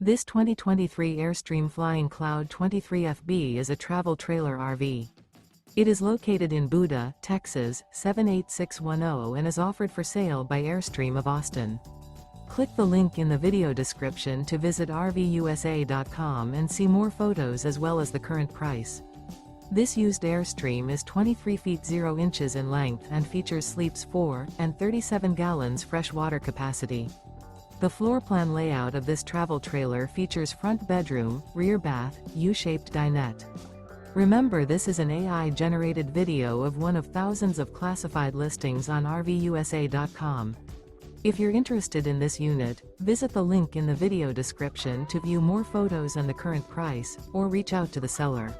This 2023 Airstream Flying Cloud 23FB is a travel trailer RV. It is located in Buda, Texas, 78610 and is offered for sale by Airstream of Austin. Click the link in the video description to visit RVUSA.com and see more photos as well as the current price. This used Airstream is 23 feet 0 inches in length and features sleeps 4 and 37 gallons fresh water capacity. The floor plan layout of this travel trailer features front bedroom, rear bath, U-shaped dinette. Remember, this is an AI-generated video of one of thousands of classified listings on RVUSA.com. If you're interested in this unit, visit the link in the video description to view more photos and the current price, or reach out to the seller.